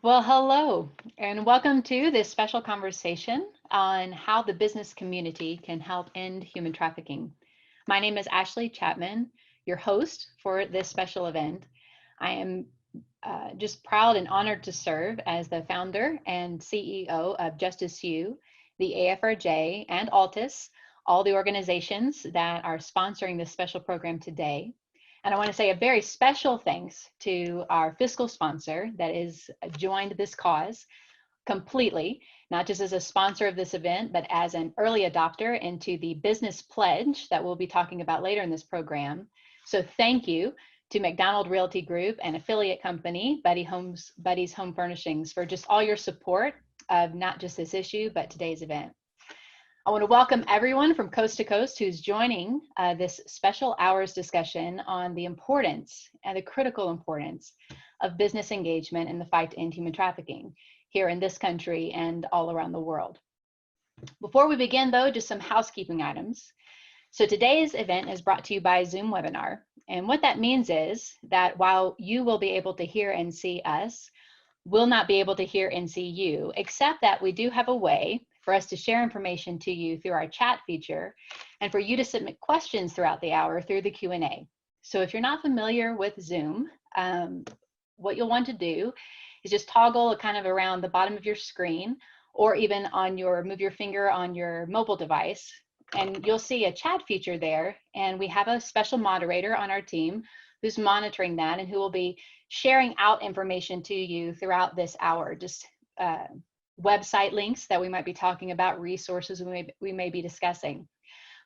Well, hello, and welcome to this special conversation on how the business community can help end human trafficking. My name is Ashley Chapman, your host for this special event. I am just proud and honored to serve as the founder and CEO of Justice U, the AFRJ, and Altus, all the organizations that are sponsoring this special program today. And I want to say a very special thanks to our fiscal sponsor that is joined this cause completely, not just as a sponsor of this event, but as an early adopter into the business pledge that we'll be talking about later in this program. So thank you to McDonald Realty Group and affiliate company, Buddy's Home Furnishings, for just all your support of not just this issue, but today's event. I want to welcome everyone from coast to coast who's joining this special hours discussion on the importance and the critical importance of business engagement in the fight to end human trafficking here in this country and all around the world. Before we begin though, just some housekeeping items. So today's event is brought to you by Zoom webinar. And what that means is that while you will be able to hear and see us, we'll not be able to hear and see you, except that we do have a way for us to share information to you through our chat feature and for you to submit questions throughout the hour through the Q&A. So if you're not familiar with Zoom, what you'll want to do is just toggle kind of around the bottom of your screen or even on move your finger on your mobile device and you'll see a chat feature there. And we have a special moderator on our team who's monitoring that and who will be sharing out information to you throughout this hour, just website links that we might be talking about, resources we may be discussing.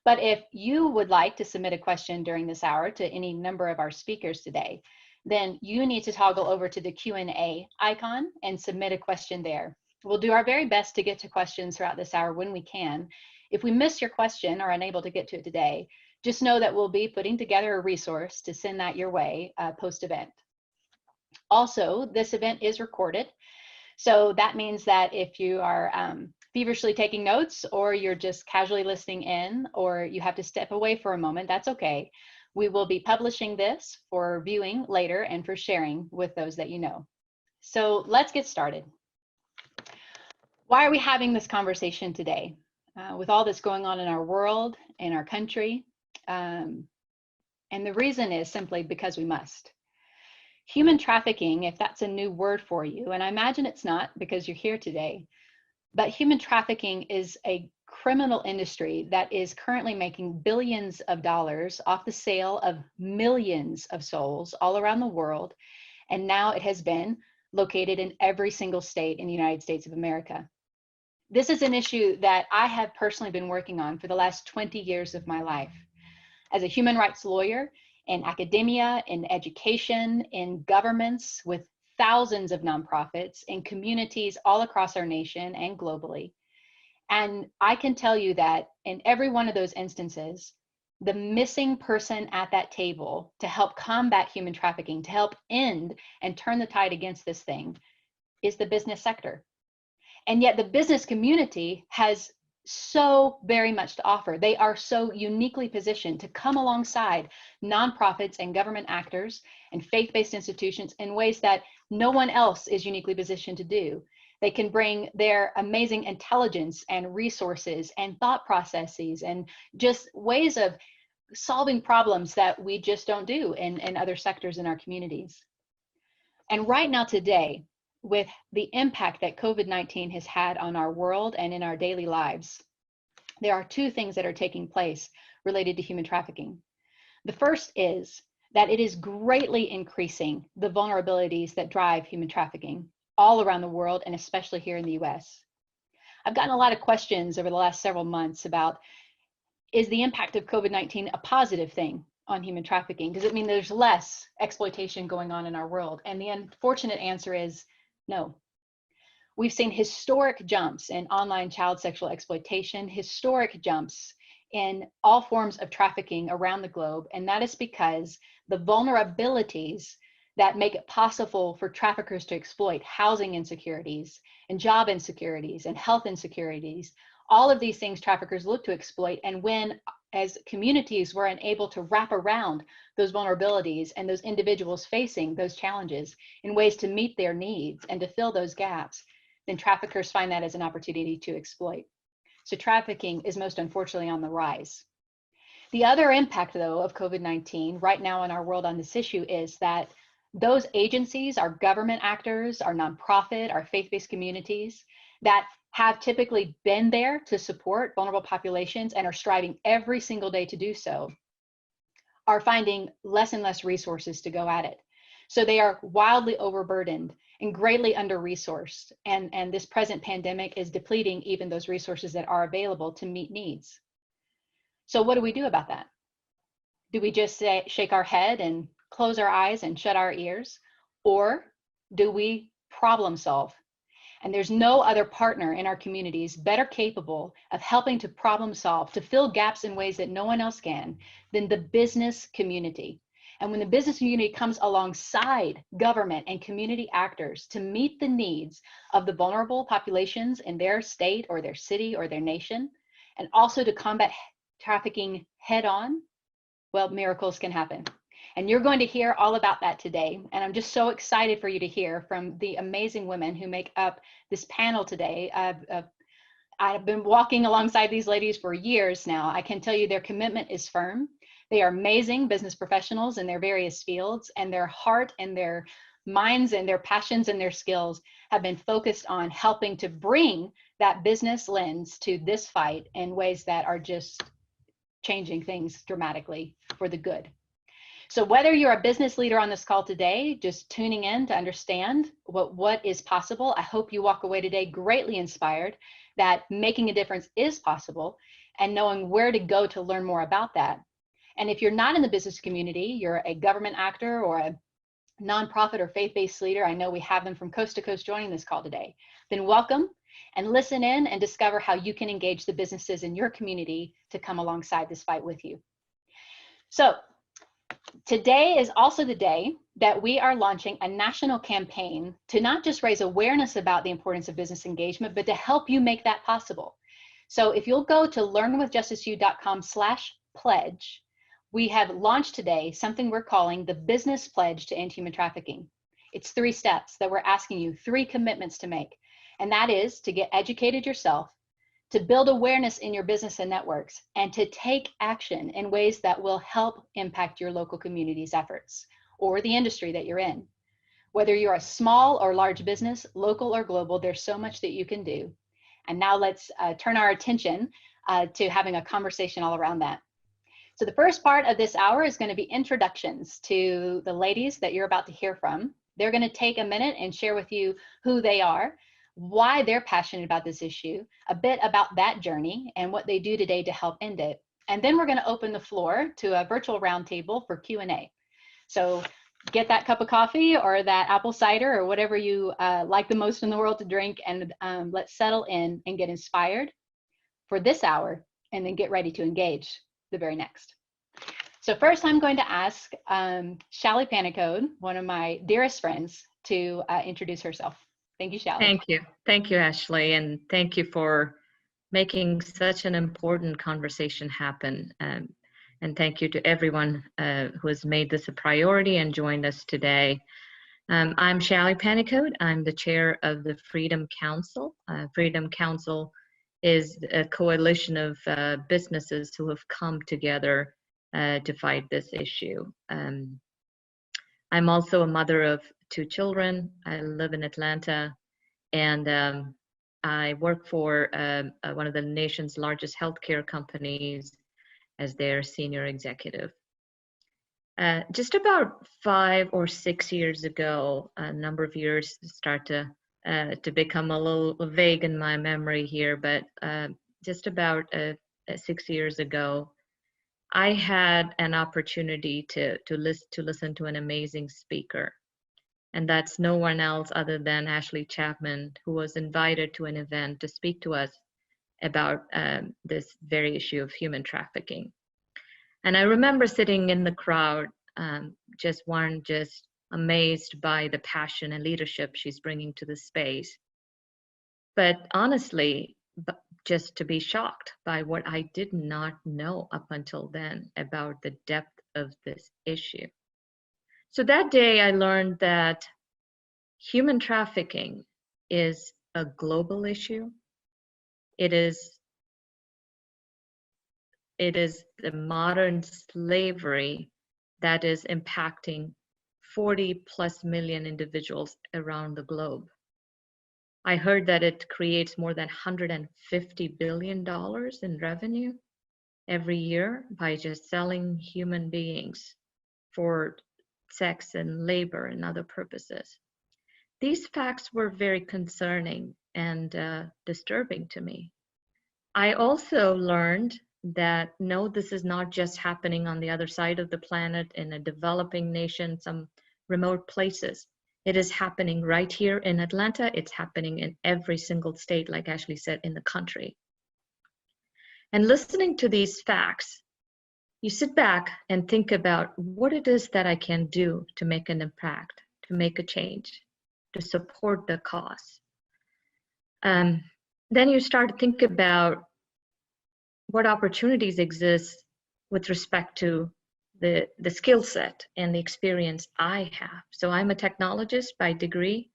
But if you would like to submit a question during this hour to any number of our speakers today, then you need to toggle over to the Q&A icon and submit a question there. We'll do our very best to get to questions throughout this hour when we can. If we miss your question or are unable to get to it today, just know that we'll be putting together a resource to send that your way post-event. Also, this event is recorded. So that means that if you are feverishly taking notes or you're just casually listening in or you have to step away for a moment, that's okay. We will be publishing this for viewing later and for sharing with those that you know. So let's get started. Why are we having this conversation today? With all this going on in our world, in our country, and the reason is simply because we must. Human trafficking, if that's a new word for you, and I imagine it's not because you're here today, but human trafficking is a criminal industry that is currently making billions of dollars off the sale of millions of souls all around the world. And now it has been located in every single state in the United States of America. This is an issue that I have personally been working on for the last 20 years of my life. As a human rights lawyer, in academia, in education, in governments with thousands of nonprofits, in communities all across our nation and globally. And I can tell you that in every one of those instances, the missing person at that table to help combat human trafficking, to help end and turn the tide against this thing, is the business sector. And yet the business community has so very much to offer. They are so uniquely positioned to come alongside nonprofits and government actors and faith-based institutions in ways that no one else is uniquely positioned to do. They can bring their amazing intelligence and resources and thought processes and just ways of solving problems that we just don't do in other sectors in our communities. And right now today, with the impact that COVID-19 has had on our world and in our daily lives, there are two things that are taking place related to human trafficking. The first is that it is greatly increasing the vulnerabilities that drive human trafficking all around the world and especially here in the US. I've gotten a lot of questions over the last several months about, is the impact of COVID-19 a positive thing on human trafficking? Does it mean there's less exploitation going on in our world? And the unfortunate answer is no. We've seen historic jumps in online child sexual exploitation, historic jumps in all forms of trafficking around the globe. And that is because the vulnerabilities that make it possible for traffickers to exploit housing insecurities and job insecurities and health insecurities, all of these things traffickers look to exploit. And when as communities weren't able to wrap around those vulnerabilities and those individuals facing those challenges in ways to meet their needs and to fill those gaps, then traffickers find that as an opportunity to exploit. So trafficking is most unfortunately on the rise. The other impact, though, of COVID-19 right now in our world on this issue is that those agencies, our government actors, our nonprofit, our faith-based communities that have typically been there to support vulnerable populations and are striving every single day to do so, are finding less and less resources to go at it. So they are wildly overburdened and greatly under-resourced. And this present pandemic is depleting even those resources that are available to meet needs. So what do we do about that? Do we just shake our head and close our eyes and shut our ears? Or do we problem solve? And there's no other partner in our communities better capable of helping to problem solve, to fill gaps in ways that no one else can, than the business community. And when the business community comes alongside government and community actors to meet the needs of the vulnerable populations in their state or their city or their nation, and also to combat trafficking head on, well, miracles can happen. And you're going to hear all about that today. And I'm just so excited for you to hear from the amazing women who make up this panel today. I've been walking alongside these ladies for years now. I can tell you their commitment is firm. They are amazing business professionals in their various fields, and their heart and their minds and their passions and their skills have been focused on helping to bring that business lens to this fight in ways that are just changing things dramatically for the good. So whether you're a business leader on this call today, just tuning in to understand what is possible, I hope you walk away today greatly inspired that making a difference is possible and knowing where to go to learn more about that. And if you're not in the business community, you're a government actor or a nonprofit or faith-based leader, I know we have them from coast to coast joining this call today, then welcome and listen in and discover how you can engage the businesses in your community to come alongside this fight with you. So today is also the day that we are launching a national campaign to not just raise awareness about the importance of business engagement, but to help you make that possible. So if you'll go to learnwithjusticeu.com/pledge, we have launched today something we're calling the Business Pledge to End Human Trafficking. It's 3 steps that we're asking you, 3 commitments to make. And that is to get educated yourself, to build awareness in your business and networks, and to take action in ways that will help impact your local community's efforts or the industry that you're in. Whether you're a small or large business, local or global, there's so much that you can do. And now let's turn our attention to having a conversation all around that. So the first part of this hour is going to be introductions to the ladies that you're about to hear from. They're going to take a minute and share with you who they are, why they're passionate about this issue, a bit about that journey and what they do today to help end it. And then we're going to open the floor to a virtual roundtable for Q&A. So get that cup of coffee or that apple cider or whatever you like the most in the world to drink, and let's settle in and get inspired for this hour and then get ready to engage the very next. So first I'm going to ask Shallie Panicode, one of my dearest friends, to introduce herself. Thank you, Shallie. Thank you. Thank you, Ashley. And thank you for making such an important conversation happen. And thank you to everyone who has made this a priority and joined us today. I'm Shallie Panicode. I'm the chair of the Freedom Council. Freedom Council is a coalition of businesses who have come together to fight this issue. I'm also a mother of 2 children. I live in Atlanta, and I work for one of the nation's largest healthcare companies as their senior executive. Just about 5 or 6 years ago, a number of years start to become a little vague in my memory here, but just about 6 years ago, I had an opportunity to listen to an amazing speaker. And that's no one else other than Ashley Chapman, who was invited to an event to speak to us about this very issue of human trafficking. And I remember sitting in the crowd, just amazed by the passion and leadership she's bringing to the space. But honestly, just to be shocked by what I did not know up until then about the depth of this issue. So that day I learned that human trafficking is a global issue. It is the modern slavery that is impacting 40 plus million individuals around the globe. I heard that it creates more than $150 billion in revenue every year by just selling human beings for sex and labor and other purposes. These facts were very concerning and disturbing to me. I also learned that no, this is not just happening on the other side of the planet in a developing nation, some remote places. It is happening right here in Atlanta. It's happening in every single state, like Ashley said, in the country. And listening to these facts, you sit back and think about what it is that I can do to make an impact, to make a change, to support the cause. Then you start to think about what opportunities exist with respect to the skill set and the experience I have. So I'm a technologist by degree.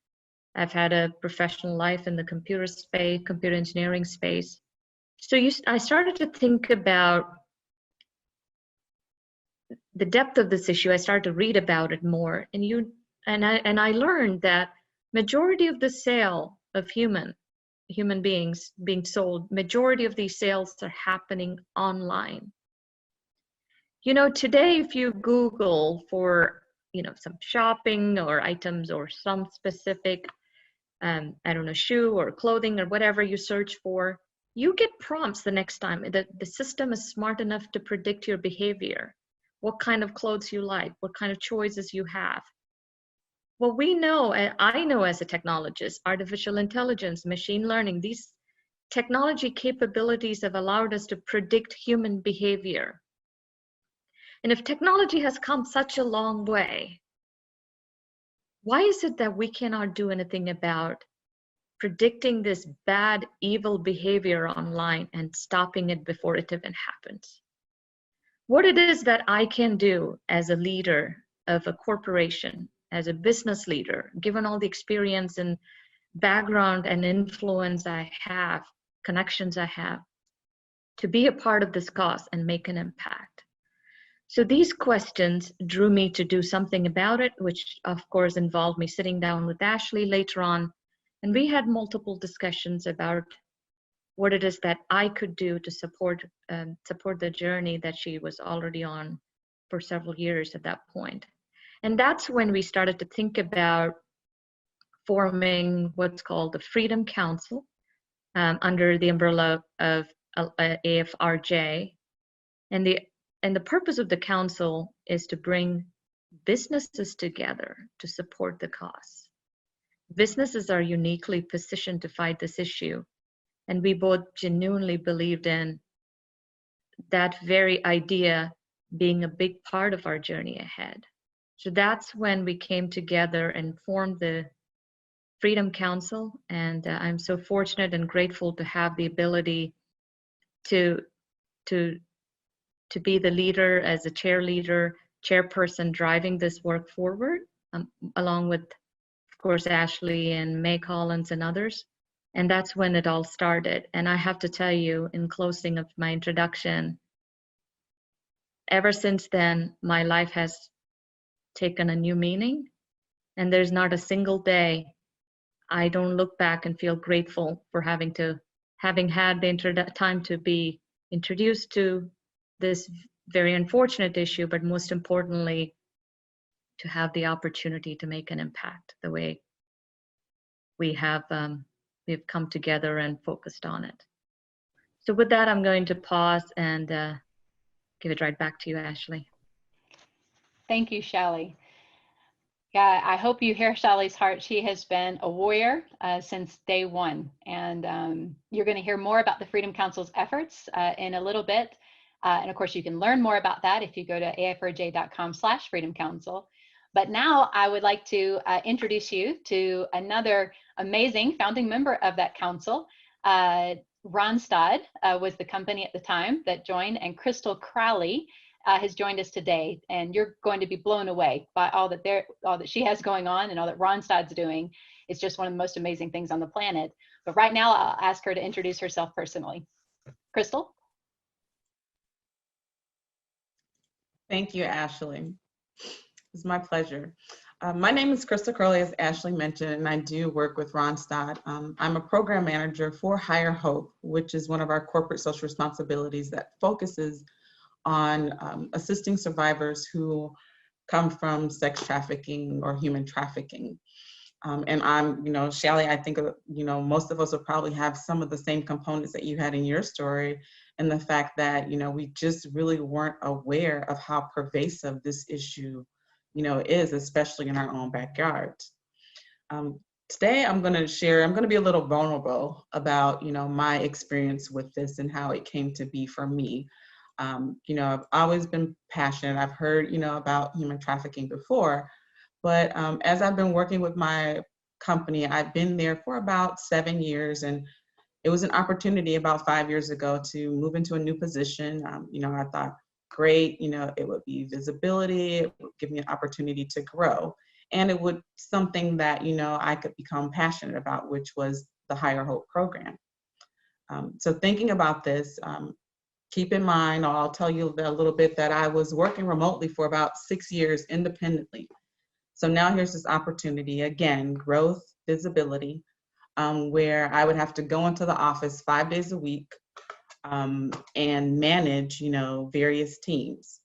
I've had a professional life in the computer space, computer engineering space. So I started to think about the depth of this issue. I started to read about it more, and I learned that majority of the sale of human beings being sold, majority of these sales are happening online. You know, today if you Google for, you know, some shopping or items or some specific, I don't know, shoe or clothing or whatever you search for, you get prompts the next time. The system is smart enough to predict your behavior, what kind of clothes you like, what kind of choices you have. Well, we know, and I know as a technologist, artificial intelligence, machine learning, these technology capabilities have allowed us to predict human behavior. And if technology has come such a long way, why is it that we cannot do anything about predicting this bad, evil behavior online and stopping it before it even happens? What it is that I can do as a leader of a corporation, as a business leader, given all the experience and background and influence I have, connections I have, to be a part of this cause and make an impact. So these questions drew me to do something about it, which of course involved me sitting down with Ashley later on. And we had multiple discussions about what it is that I could do to support the journey that she was already on for several years at that point. And that's when we started to think about forming what's called the Freedom Council under the umbrella of AFRJ. And the purpose of the council is to bring businesses together to support the cause. Businesses are uniquely positioned to fight this issue, and we both genuinely believed in that very idea being a big part of our journey ahead. So that's when we came together and formed the Freedom Council, and I'm so fortunate and grateful to have the ability to be the leader, as a chairperson driving this work forward, along with, of course, Ashley and May Collins and others. And that's when it all started. And I have to tell you, in closing of my introduction, ever since then, my life has taken a new meaning. And there's not a single day I don't look back and feel grateful for having had the time to be introduced to this very unfortunate issue, but most importantly, to have the opportunity to make an impact the way we've come together and focused on it. So with that, I'm going to pause and give it right back to you, Ashley. Thank you, Shelly. Yeah, I hope you hear Shelly's heart. She has been a warrior since day one. And you're going to hear more about the Freedom Council's efforts in a little bit. And of course, you can learn more about that if you go to afrj.com/Freedom Council. But now I would like to introduce you to another amazing founding member of that council, Ronstad was the company at the time that joined, and Crystal Crowley has joined us today. And you're going to be blown away by all that she has going on and all that Ronstad's doing. It's just one of the most amazing things on the planet. But right now, I'll ask her to introduce herself personally. Crystal? Thank you, Ashley. It's my pleasure. My name is Crystal Curley, as Ashley mentioned, and I do work with Ronstad. I'm a program manager for Higher Hope, which is one of our corporate social responsibilities that focuses on assisting survivors who come from sex trafficking or human trafficking. And I'm, Shelly, I think, most of us will probably have some of the same components that you had in your story, and the fact that, we just really weren't aware of how pervasive this issue, is, especially in our own backyard. Today, I'm going to be a little vulnerable about, my experience with this and how it came to be for me. I've always been passionate. I've heard, about human trafficking before, but as I've been working with my company, I've been there for about 7 years, and it was an opportunity about 5 years ago to move into a new position. I thought, great, it would be visibility, it would give me an opportunity to grow, and it would something that, I could become passionate about, which was the Higher Hope program. So thinking about this, keep in mind, I'll tell you a little bit that I was working remotely for about 6 years independently. So now here's this opportunity, again, growth, visibility, where I would have to go into the office 5 days a week and manage, various teams.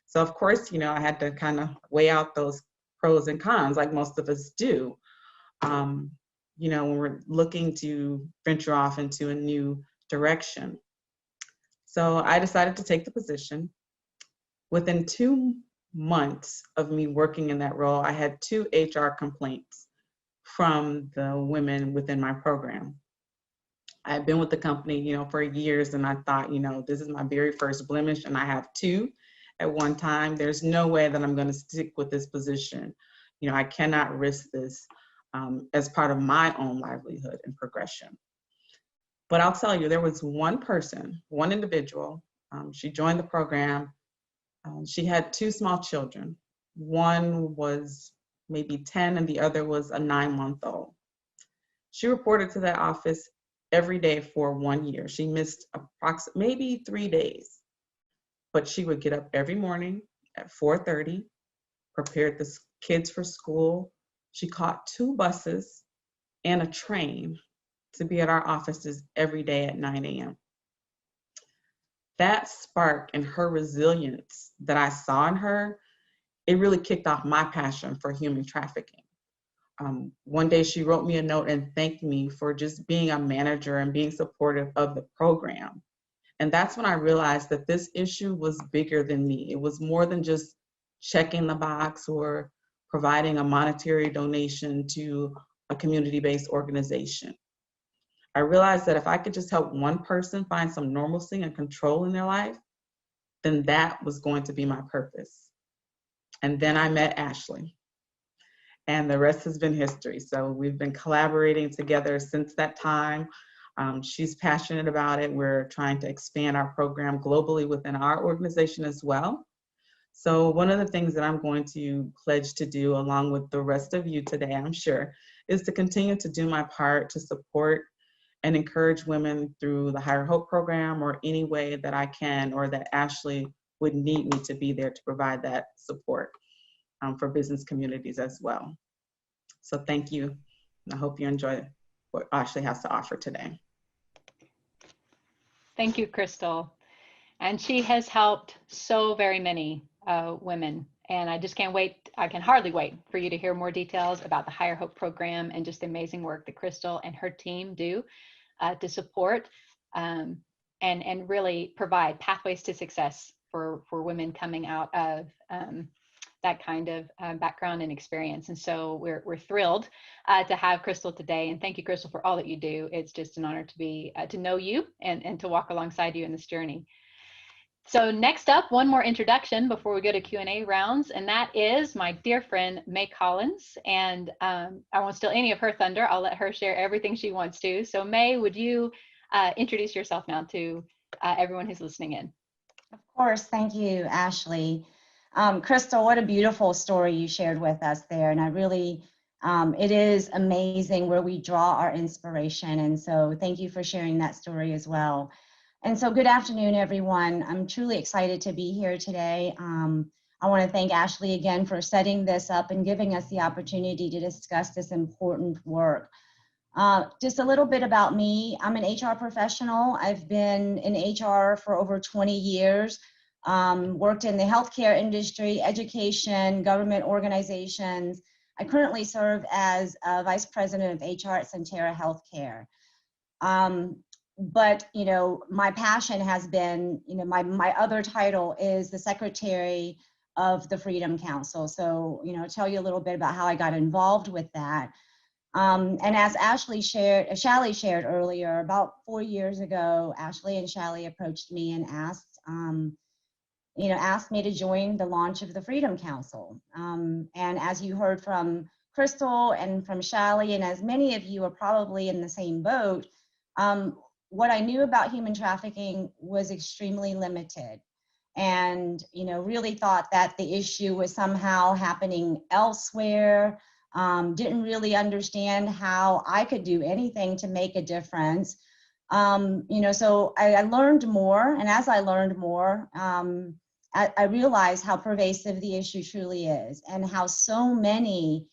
So of course, I had to kind of weigh out those pros and cons like most of us do, when we're looking to venture off into a new direction. So I decided to take the position. Within 2 months of me working in that role, I had 2 HR complaints from the women within my program. I've been with the company, for years, and I thought, this is my very first blemish, and I have 2 at one time. There's no way that I'm going to stick with this position. I cannot risk this as part of my own livelihood and progression. But I'll tell you, there was one person, one individual. She joined the program. She had 2 small children. One was maybe 10 and the other was a 9-month-old. She reported to that office every day for 1 year. She missed approximately maybe 3 days, but she would get up every morning at 4:30, prepared the kids for school. She caught 2 buses and a train to be at our offices every day at 9 a.m. That spark and her resilience that I saw in her, it really kicked off my passion for human trafficking. One day she wrote me a note and thanked me for just being a manager and being supportive of the program. And that's when I realized that this issue was bigger than me. It was more than just checking the box or providing a monetary donation to a community-based organization. I realized that if I could just help one person find some normalcy and control in their life, then that was going to be my purpose. And then I met Ashley, and the rest has been history. So we've been collaborating together since that time. She's passionate about it. We're trying to expand our program globally within our organization as well. So one of the things that I'm going to pledge to do, along with the rest of you today, I'm sure, is to continue to do my part to support and encourage women through the Higher Hope program, or any way that I can, or that Ashley would need me to be there to provide that support for business communities as well. So thank you, and I hope you enjoy what Ashley has to offer today. Thank you, Crystal. And she has helped so very many women. And I just can't wait. I can hardly wait for you to hear more details about the Higher Hope program and just the amazing work that Crystal and her team do to support and really provide pathways to success for women coming out of that kind of background and experience. And so we're thrilled to have Crystal today. And thank you, Crystal, for all that you do. It's just an honor to be to know you and to walk alongside you in this journey. So next up, one more introduction before we go to Q&A rounds, and that is my dear friend, May Collins. And I won't steal any of her thunder. I'll let her share everything she wants to. So May, would you introduce yourself now to everyone who's listening in. Of course. Thank you, Ashley. Crystal, what a beautiful story you shared with us there. And I really, it is amazing where we draw our inspiration. And so thank you for sharing that story as well. And so good afternoon, everyone. I'm truly excited to be here today. I want to thank Ashley again for setting this up and giving us the opportunity to discuss this important work. Just a little bit about me. I'm an HR professional. I've been in HR for over 20 years, worked in the healthcare industry, education, government organizations. I currently serve as Vice President of HR at Centera Healthcare. But, you know, my passion has been, you know, my other title is the Secretary of the Freedom Council. So, you know, I'll tell you a little bit about how I got involved with that. And as Shally shared earlier, about 4 years ago, Ashley and Shally approached me and asked me to join the launch of the Freedom Council. And as you heard from Crystal and from Shally, and as many of you are probably in the same boat, what I knew about human trafficking was extremely limited. And, you know, really thought that the issue was somehow happening elsewhere. Didn't really understand how I could do anything to make a difference. You know, so I learned more, and as I learned more, I realized how pervasive the issue truly is, and how so many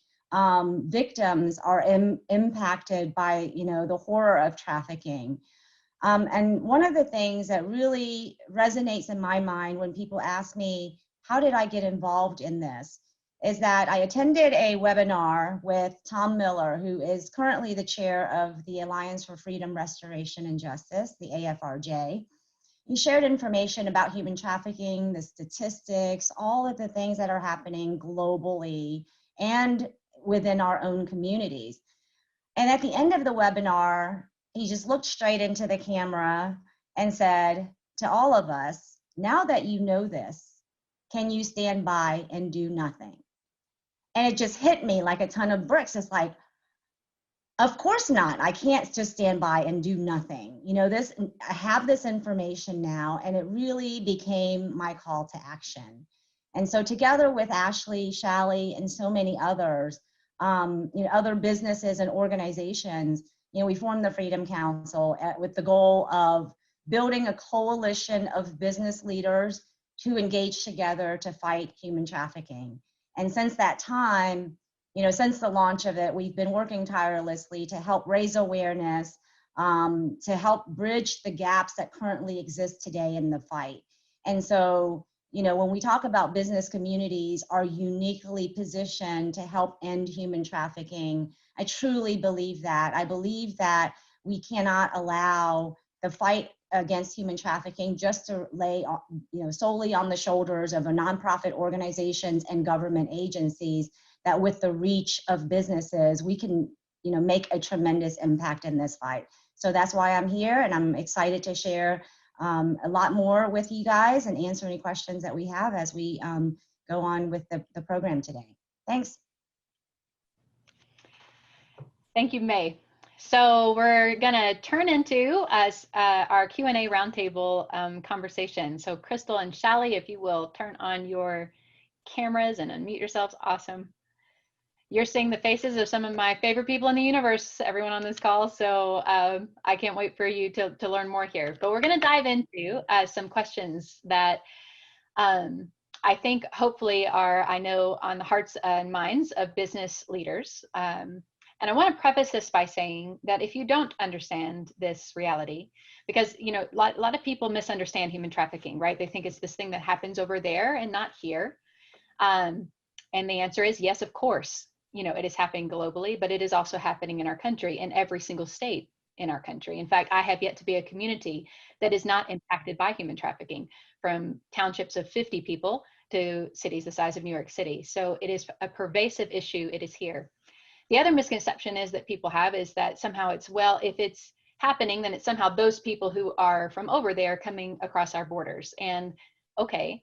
victims are impacted by, you know, the horror of trafficking. And one of the things that really resonates in my mind when people ask me, how did I get involved in this, is that I attended a webinar with Tom Miller, who is currently the chair of the Alliance for Freedom, Restoration, and Justice, the AFRJ. He shared information about human trafficking, the statistics, all of the things that are happening globally and within our own communities. And at the end of the webinar, he just looked straight into the camera and said to all of us, now that you know this, can you stand by and do nothing? And it just hit me like a ton of bricks. It's like, of course not. I can't just stand by and do nothing. You know, I have this information now, and it really became my call to action. And so together with Ashley, Shally, and so many others, you know, other businesses and organizations, you know, we formed the Freedom Council with the goal of building a coalition of business leaders to engage together to fight human trafficking. And since that time, you know, since the launch of it, we've been working tirelessly to help raise awareness, to help bridge the gaps that currently exist today in the fight. And so, you know, when we talk about business communities are uniquely positioned to help end human trafficking, I truly believe that. I believe that we cannot allow the fight against human trafficking just to lay, you know, solely on the shoulders of nonprofit organizations and government agencies, that with the reach of businesses, we can, you know, make a tremendous impact in this fight. So that's why I'm here, and I'm excited to share a lot more with you guys and answer any questions that we have as we go on with the program today. Thanks. Thank you, May. So we're gonna turn into our Q&A roundtable conversation. So Crystal and Shally, if you will turn on your cameras and unmute yourselves. Awesome. You're seeing the faces of some of my favorite people in the universe, everyone on this call. So I can't wait for you to learn more here. But we're gonna dive into some questions that I think hopefully are, I know, on the hearts and minds of business leaders. And I want to preface this by saying that if you don't understand this reality, because, you know, a lot of people misunderstand human trafficking, right? They think it's this thing that happens over there and not here. And the answer is yes, of course. You know, it is happening globally, but it is also happening in our country, in every single state in our country. In fact, I have yet to be a community that is not impacted by human trafficking, from townships of 50 people to cities the size of New York City. So it is a pervasive issue. It is here. The other misconception is that people have is that somehow it's, well, if it's happening, then it's somehow those people who are from over there coming across our borders. And okay,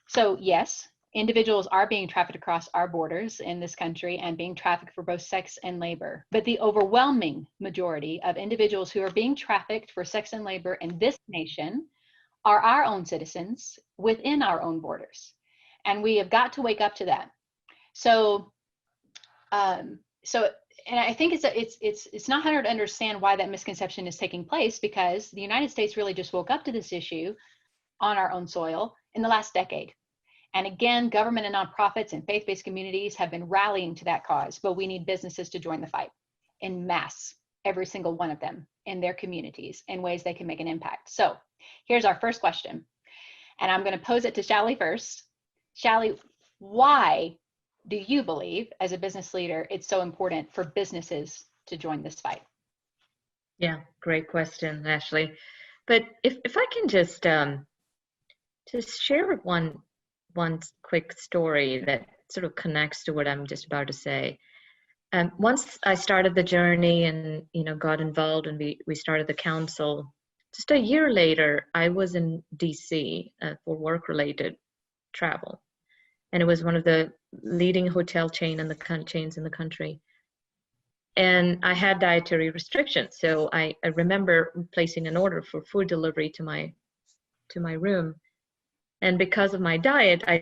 so yes, Individuals are being trafficked across our borders in this country and being trafficked for both sex and labor. But the overwhelming majority of individuals who are being trafficked for sex and labor in this nation are our own citizens within our own borders. And we have got to wake up to that. So, and I think it's not hard to understand why that misconception is taking place, because the United States really just woke up to this issue on our own soil in the last decade. And again, government and nonprofits and faith-based communities have been rallying to that cause, but we need businesses to join the fight en masse, every single one of them in their communities in ways they can make an impact. So here's our first question, and I'm going to pose it to Shelly first. Shelly, why do you believe, as a business leader, it's so important for businesses to join this fight? Yeah, great question, Ashley. But if I can just share one quick story that sort of connects to what I'm just about to say. Once I started the journey and got involved, and we started the council, just a year later, I was in DC for work-related travel, and it was one of the leading hotel chains in the country. And I had dietary restrictions, so I remember placing an order for food delivery to my room. And because of my diet, I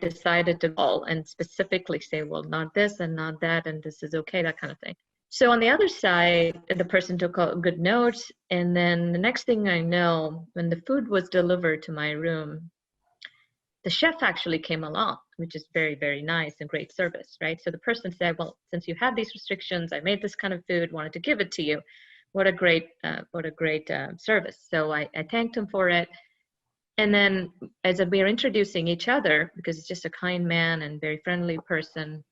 decided to call and specifically say, well, not this and not that, and this is okay, that kind of thing. So on the other side, the person took a good note. And then the next thing I know, when the food was delivered to my room, the chef actually came along, which is very, very nice and great service, right? So the person said, well, since you had these restrictions, I made this kind of food, wanted to give it to you. What a great service. So I thanked him for it. And then as we were introducing each other, because he's just a kind man and very friendly person,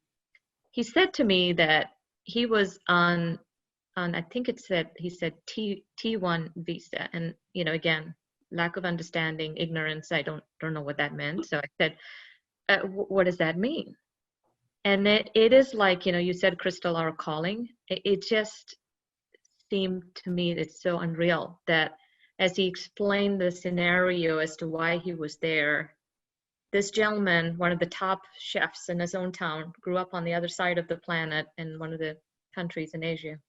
he said to me that he was on I think he said T1 visa. And, again, lack of understanding, ignorance, I don't know what that meant. So I said, what does that mean? And it is like, you said, Crystal, our calling. It just seemed to me it's so unreal that as he explained the scenario as to why he was there, this gentleman, one of the top chefs in his own town, grew up on the other side of the planet in one of the countries in Asia.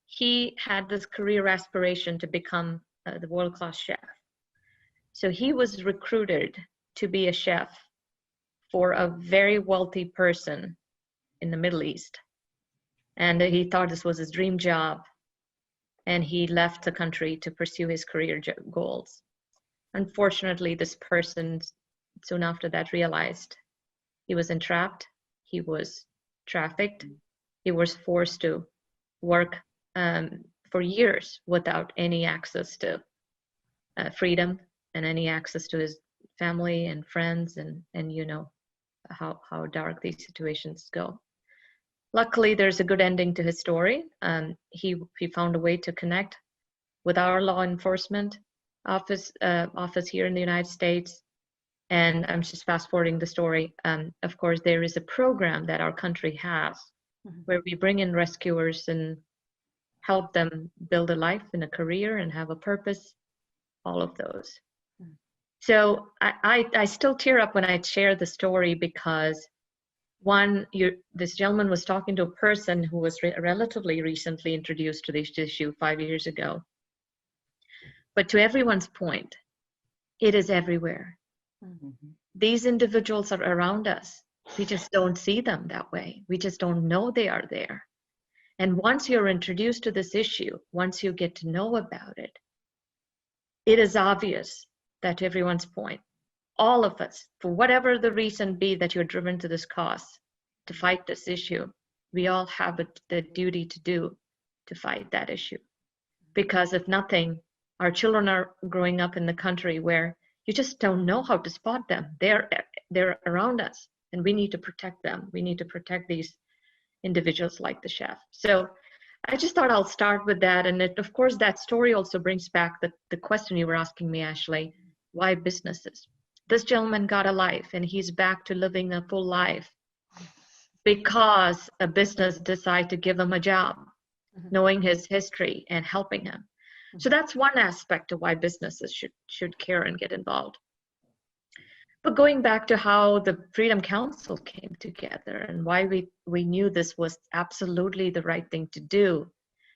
He had this career aspiration to become the world-class chef. So he was recruited to be a chef for a very wealthy person in the Middle East. And he thought this was his dream job. And he left the country to pursue his career goals. Unfortunately, this person soon after that realized he was entrapped, he was trafficked, he was forced to work for years without any access to freedom and any access to his family and friends, and how dark these situations go. Luckily, there's a good ending to his story. He found a way to connect with our law enforcement office here in the United States. And I'm just fast forwarding the story. Of course, there is a program that our country has where we bring in rescuers and help them build a life and a career and have a purpose, all of those. So I still tear up when I share the story, because this gentleman was talking to a person who was relatively recently introduced to this issue 5 years ago. But to everyone's point, it is everywhere. These individuals are around us. We just don't see them that way. We just don't know they are there. And once you're introduced to this issue, once you get to know about it, it is obvious that, to everyone's point, all of us, for whatever the reason be that you're driven to this cause, to fight this issue, we all have the duty to fight that issue. Because if nothing, our children are growing up in the country where you just don't know how to spot them. They're around us, and we need to protect them. We need to protect these individuals like the chef. So I just thought I'll start with that. And of course, that story also brings back the question you were asking me, Ashley, why businesses? This gentleman got a life, and he's back to living a full life because a business decided to give him a job, knowing his history and helping him. So that's one aspect of why businesses should care and get involved. But going back to how the Freedom Council came together and why we knew this was absolutely the right thing to do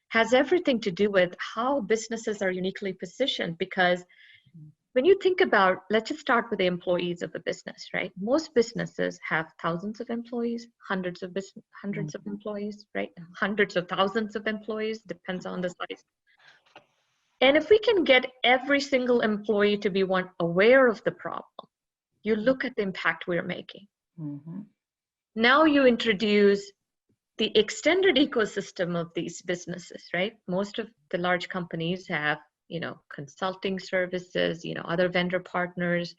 has everything to do with how businesses are uniquely positioned. Because when you think about, let's just start with the employees of a business, right? Most businesses have thousands of employees, hundreds of employees, right? Hundreds of thousands of employees, depends on the size. And if we can get every single employee to be aware of the problem, you look at the impact we're making. Mm-hmm. Now you introduce the extended ecosystem of these businesses, right? Most of the large companies have, consulting services, other vendor partners.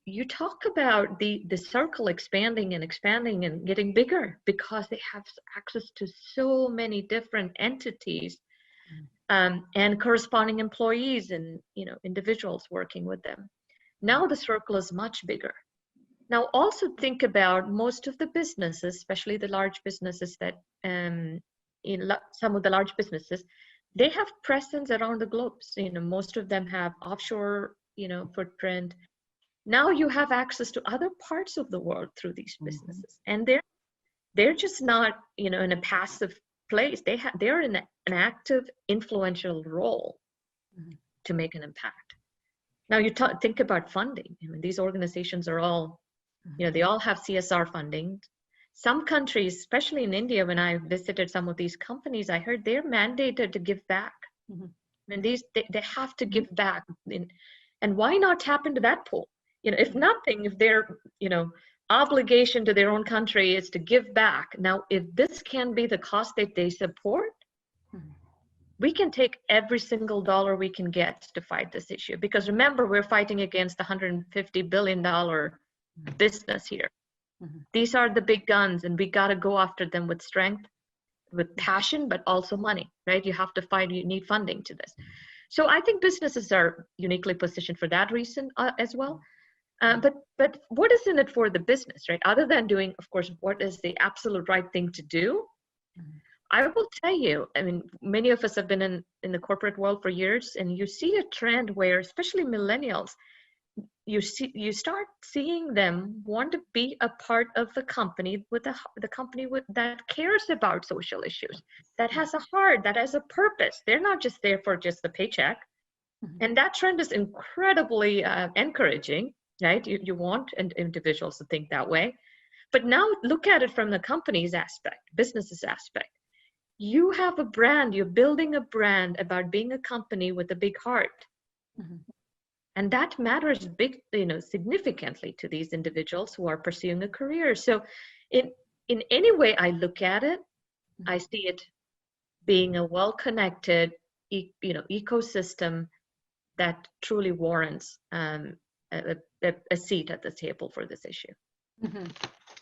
You talk about the circle expanding and getting bigger because they have access to so many different entities and corresponding employees and, individuals working with them. Now the circle is much bigger. Now also think about most of the businesses, especially the large businesses that some of the large businesses, they have presence around the globe. So, most of them have offshore, footprint. Now you have access to other parts of the world through these businesses, and they're just not, in a passive place. They're in an active, influential role to make an impact. Now you think about funding. These organizations are all, they all have CSR funding. Some countries, especially in India, when I visited some of these companies, I heard they're mandated to give back. They have to give back. And why not tap into that pool? If nothing, if their, obligation to their own country is to give back. Now, if this can be the cost that they support, we can take every single dollar we can get to fight this issue. Because remember, we're fighting against the $150 billion business here. These are the big guns, and we got to go after them with strength, with passion, but also money, right? You have to fight, you need funding to this. So I think businesses are uniquely positioned for that reason as well. But what is in it for the business, right? Other than doing, of course, what is the absolute right thing to do? I will tell you, many of us have been in the corporate world for years, and you see a trend where, especially millennials, you start seeing them want to be a part of the company that cares about social issues, that has a heart, that has a purpose. They're not just there for just the paycheck. And that trend is incredibly encouraging, right? You want individuals to think that way. But now look at it from the company's aspect, business's aspect. You have a brand, you're building a brand about being a company with a big heart. And that matters significantly to these individuals who are pursuing a career. So in any way I look at it, I see it being a well-connected, ecosystem that truly warrants a seat at the table for this issue.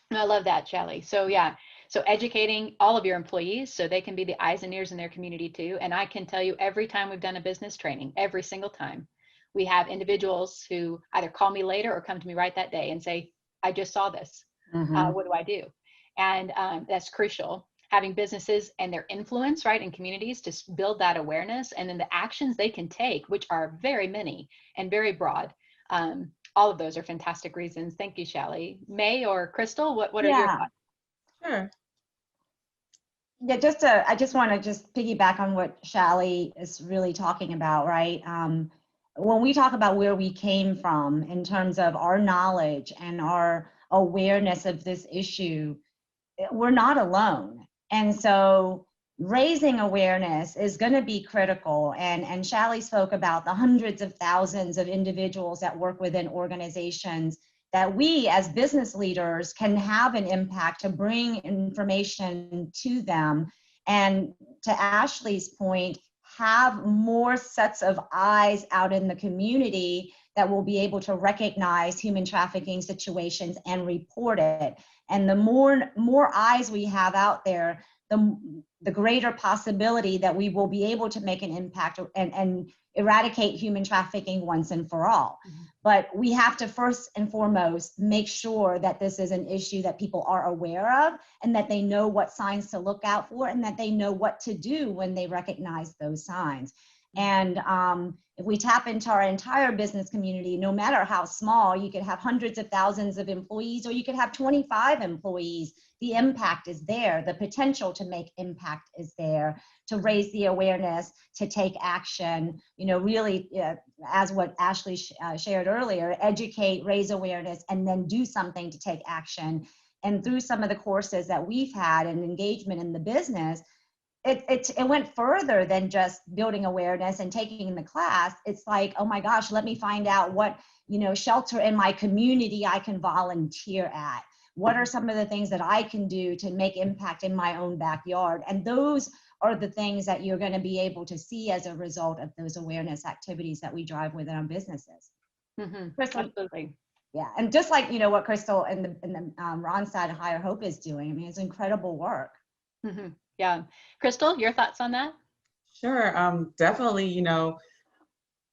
I love that, Shelly. So so educating all of your employees so they can be the eyes and ears in their community too. And I can tell you, every time we've done a business training, every single time, we have individuals who either call me later or come to me right that day and say, I just saw this. What do I do? And that's crucial. Having businesses and their influence, right, in communities to build that awareness, and then the actions they can take, which are very many and very broad. All of those are fantastic reasons. Thank you, Shelly. May or Crystal, what are your thoughts? Sure. Yeah, I just want to piggyback on what Shelly is really talking about, right? When we talk about where we came from in terms of our knowledge and our awareness of this issue, we're not alone. And so raising awareness is going to be critical. And Shelly spoke about the hundreds of thousands of individuals that work within organizations that we as business leaders can have an impact to bring information to them. And to Ashley's point, have more sets of eyes out in the community that will be able to recognize human trafficking situations and report it. And the more eyes we have out there, the greater possibility that we will be able to make an impact and eradicate human trafficking once and for all. But we have to first and foremost make sure that this is an issue that people are aware of, and that they know what signs to look out for, and that they know what to do when they recognize those signs. And if we tap into our entire business community, no matter how small, you could have hundreds of thousands of employees, or you could have 25 employees. The impact is there. The potential to make impact is there, to raise the awareness, to take action, really, as what Ashley shared earlier, educate, raise awareness, and then do something to take action. And through some of the courses that we've had and engagement in the business, it went further than just building awareness and taking the class. It's like, oh my gosh, let me find out what, shelter in my community I can volunteer at. What are some of the things that I can do to make impact in my own backyard? And those are the things that you're going to be able to see as a result of those awareness activities that we drive within our businesses. Crystal, Absolutely. yeah, and just like, what Crystal and the Randstad Higher Hope is doing, I mean, it's incredible work. Yeah. Crystal, your thoughts on that? Sure. Definitely,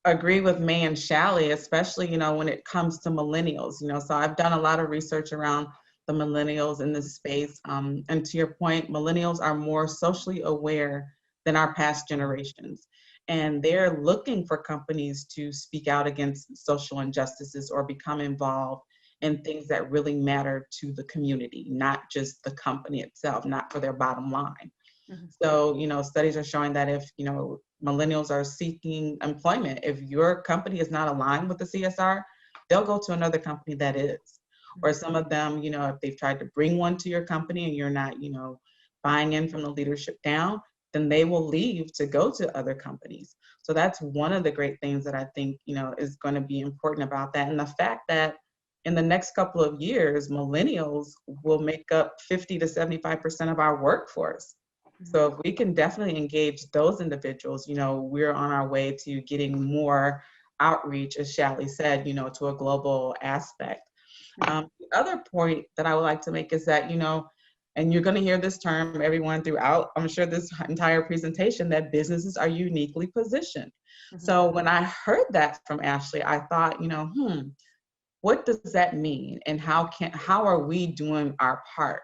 agree with May and Shally, especially, when it comes to millennials, so I've done a lot of research around the millennials in this space. And to your point, millennials are more socially aware than our past generations. And they're looking for companies to speak out against social injustices or become involved in things that really matter to the community, not just the company itself, not for their bottom line. So, studies are showing that if, millennials are seeking employment, if your company is not aligned with the CSR, they'll go to another company that is. Or some of them, if they've tried to bring one to your company and you're not, buying in from the leadership down, then they will leave to go to other companies. So that's one of the great things that I think, is going to be important about that. And the fact that in the next couple of years, millennials will make up 50 to 75% of our workforce. So if we can definitely engage those individuals, we're on our way to getting more outreach, as Shally said, to a global aspect. The other point that I would like to make is that, and you're going to hear this term, everyone, throughout, I'm sure, this entire presentation, that businesses are uniquely positioned. So when I heard that from Ashley, I thought, what does that mean? And how are we doing our part?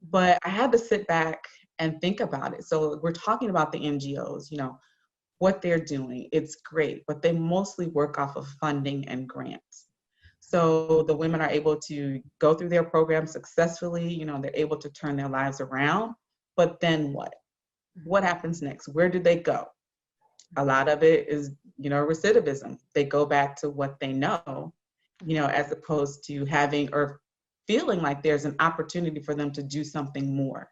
But I had to sit back and think about it. So we're talking about the NGOs, what they're doing. It's great, but they mostly work off of funding and grants. So the women are able to go through their program successfully, they're able to turn their lives around, but then what? What happens next? Where do they go? A lot of it is, recidivism. They go back to what they know, as opposed to having or feeling like there's an opportunity for them to do something more.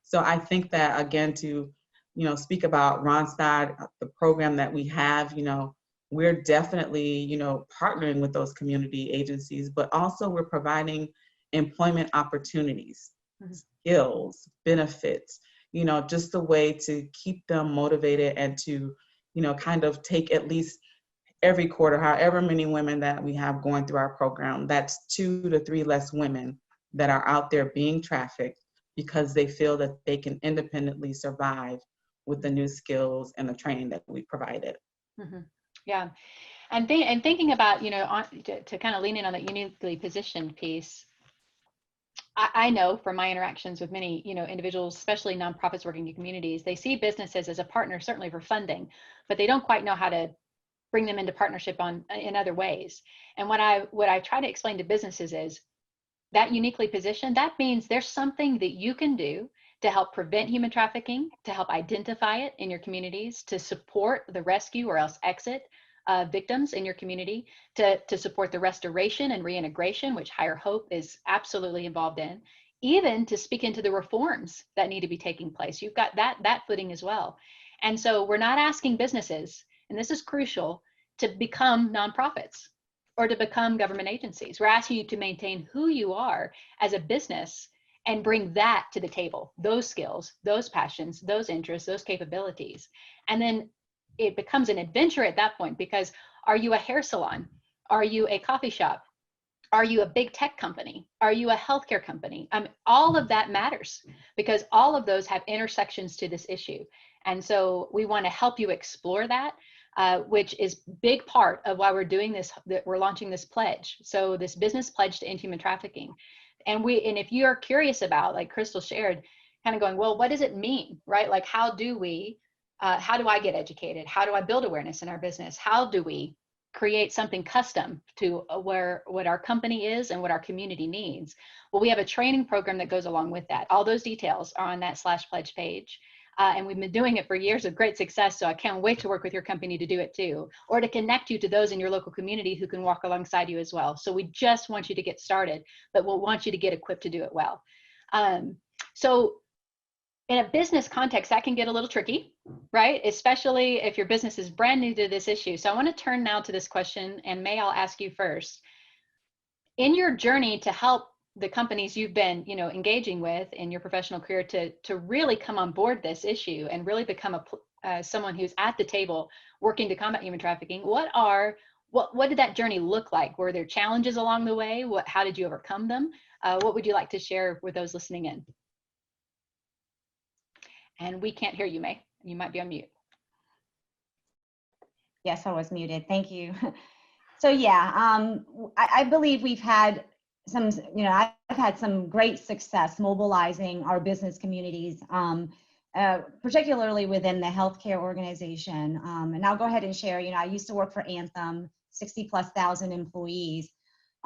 So I think that, again, to, speak about Randstad, the program that we have, we're definitely, partnering with those community agencies, but also we're providing employment opportunities, skills, benefits, just a way to keep them motivated and to, kind of take at least every quarter, however many women that we have going through our program, that's 2 to 3 less women that are out there being trafficked because they feel that they can independently survive with the new skills and the training that we provided. Yeah. And thinking about, to kind of lean in on that uniquely positioned piece, I know from my interactions with many, individuals, especially nonprofits working in communities, they see businesses as a partner, certainly for funding, but they don't quite know how to bring them into partnership in other ways. And what I try to explain to businesses is that uniquely positioned, that means there's something that you can do to help prevent human trafficking, to help identify it in your communities, to support the rescue or else exit victims in your community, to support the restoration and reintegration, which Higher Hope is absolutely involved in, even to speak into the reforms that need to be taking place. You've got that footing as well. And so we're not asking businesses, and this is crucial, to become nonprofits or to become government agencies. We're asking you to maintain who you are as a business and bring that to the table, those skills, those passions, those interests, those capabilities. And then it becomes an adventure at that point, because are you a hair salon? Are you a coffee shop? Are you a big tech company? Are you a healthcare company? All of that matters, because all of those have intersections to this issue. And so we want to help you explore that, which is big part of why we're doing this, that we're launching this pledge. So this business pledge to end human trafficking. And if you're curious about, like Crystal shared, kind of going, well, what does it mean, right? Like, how do we How do I get educated? How do I build awareness in our business? How do we create something custom to what our company is and what our community needs? Well, we have a training program that goes along with that. All those details are on that /pledge page. And we've been doing it for years with great success. So I can't wait to work with your company to do it too, or to connect you to those in your local community who can walk alongside you as well. So we just want you to get started, but we'll want you to get equipped to do it well. So in a business context, that can get a little tricky, right? Especially if your business is brand new to this issue. So I want to turn now to this question, and May, I'll ask you first. In your journey to help the companies you've been, engaging with in your professional career to really come on board this issue and really become someone who's at the table working to combat human trafficking, what did that journey look like? Were there challenges along the way? How did you overcome them? What would you like to share with those listening in? And we can't hear you, May. You might be on mute. Yes, I was muted. Thank you. So yeah, I believe we've had some, I've had some great success mobilizing our business communities, particularly within the healthcare organization. And I'll go ahead and share, I used to work for Anthem, 60,000+ employees.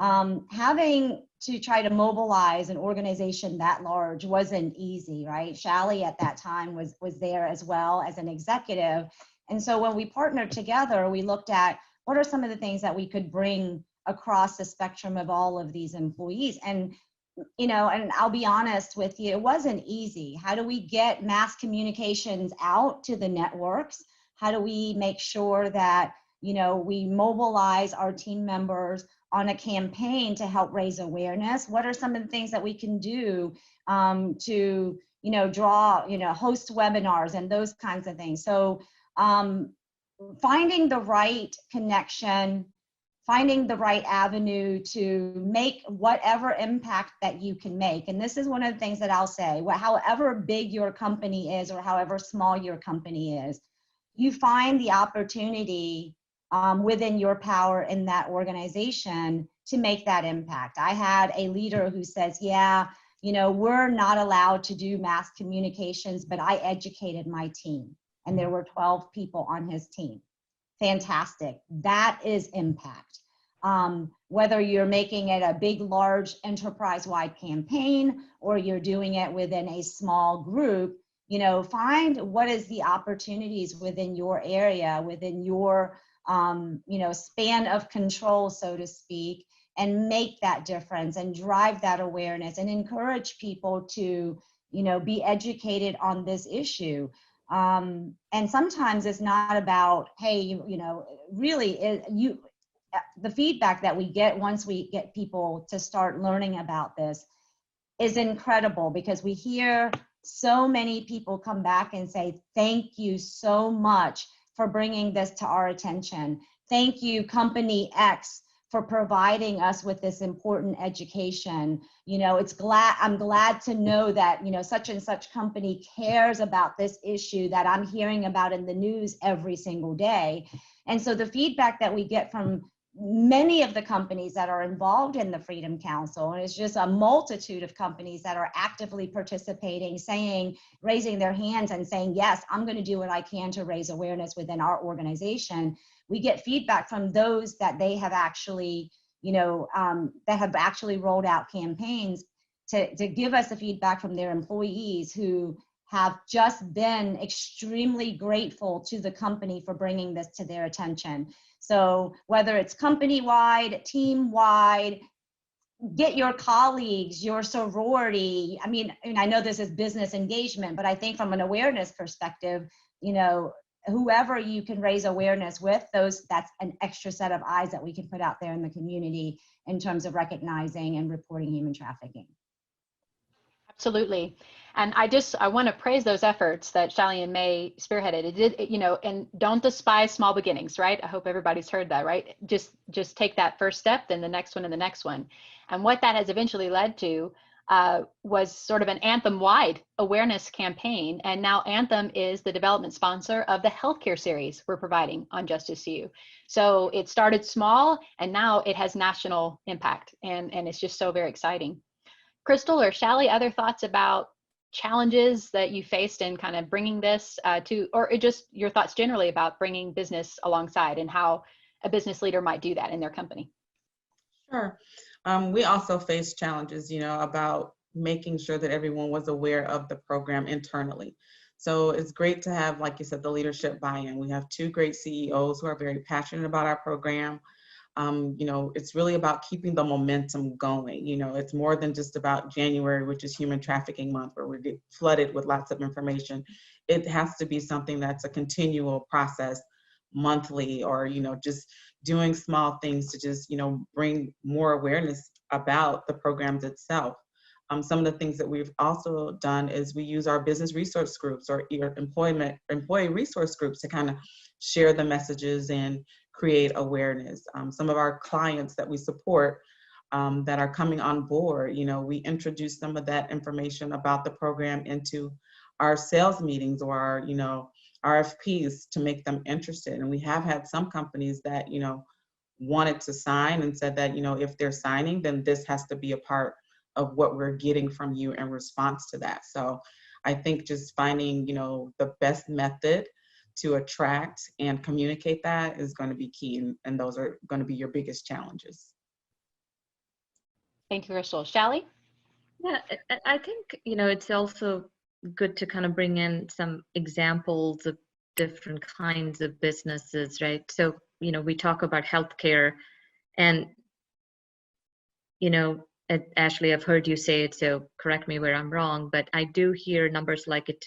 Having to try to mobilize an organization that large wasn't easy, right? Shally at that time was there as well as an executive. And so when we partnered together, we looked at what are some of the things that we could bring across the spectrum of all of these employees. And, and I'll be honest with you, it wasn't easy. How do we get mass communications out to the networks? How do we make sure that, we mobilize our team members on a campaign to help raise awareness? What are some of the things that we can do to, host webinars and those kinds of things? So finding the right connection, finding the right avenue to make whatever impact that you can make. And this is one of the things that I'll say, however big your company is or however small your company is, you find the opportunity within your power in that organization to make that impact. I had a leader who says, yeah, we're not allowed to do mass communications, but I educated my team. And there were 12 people on his team. Fantastic. That is impact. Whether you're making it a big, large enterprise-wide campaign or you're doing it within a small group, find what is the opportunities within your area, within your span of control, so to speak, and make that difference and drive that awareness and encourage people to, be educated on this issue. And sometimes it's not about, hey, really, the feedback that we get once we get people to start learning about this is incredible, because we hear so many people come back and say, thank you so much for bringing this to our attention. Thank you, Company X, for providing us with this important education. I'm glad to know that, such and such company cares about this issue that I'm hearing about in the news every single day. And so the feedback that we get from many of the companies that are involved in the Freedom Council, and it's just a multitude of companies that are actively participating, raising their hands and saying, yes, I'm going to do what I can to raise awareness within our organization. We get feedback from those that they have actually, rolled out campaigns to give us the feedback from their employees who have just been extremely grateful to the company for bringing this to their attention. So whether it's company-wide, team-wide, get your colleagues, your sorority. I mean, I know this is business engagement, but I think from an awareness perspective, whoever you can raise awareness with, that's an extra set of eyes that we can put out there in the community in terms of recognizing and reporting human trafficking. Absolutely. And I want to praise those efforts that Shally and May spearheaded. It did, and don't despise small beginnings, right? I hope everybody's heard that, right? Just take that first step, then the next one and the next one. And what that has eventually led to was sort of an Anthem-wide awareness campaign. And now Anthem is the development sponsor of the healthcare series we're providing on Justice to You. So it started small and now it has national impact. And it's just so very exciting. Crystal or Shally, other thoughts about challenges that you faced in kind of bringing this or just your thoughts generally about bringing business alongside and how a business leader might do that in their company? Sure. We also faced challenges, about making sure that everyone was aware of the program internally. So it's great to have, like you said, the leadership buy-in. We have 2 great CEOs who are very passionate about our program. It's really about keeping the momentum going. It's more than just about January, which is Human Trafficking Month, where we get flooded with lots of information. It has to be something that's a continual process, monthly, or, just doing small things to just, bring more awareness about the programs itself. Some of the things that we've also done is we use our business resource groups or employee resource groups to kind of share the messages and create awareness. Some of our clients that we support that are coming on board, we introduce some of that information about the program into our sales meetings or our, RFPs to make them interested. And we have had some companies that, wanted to sign and said that, if they're signing, then this has to be a part of what we're getting from you in response to that. So I think just finding, the best method to attract and communicate that is going to be key. And those are going to be your biggest challenges. Thank you, Crystal. Shally? Yeah, I think, it's also good to kind of bring in some examples of different kinds of businesses, right? So, we talk about healthcare and, Ashley, I've heard you say it, so correct me where I'm wrong, but I do hear numbers like it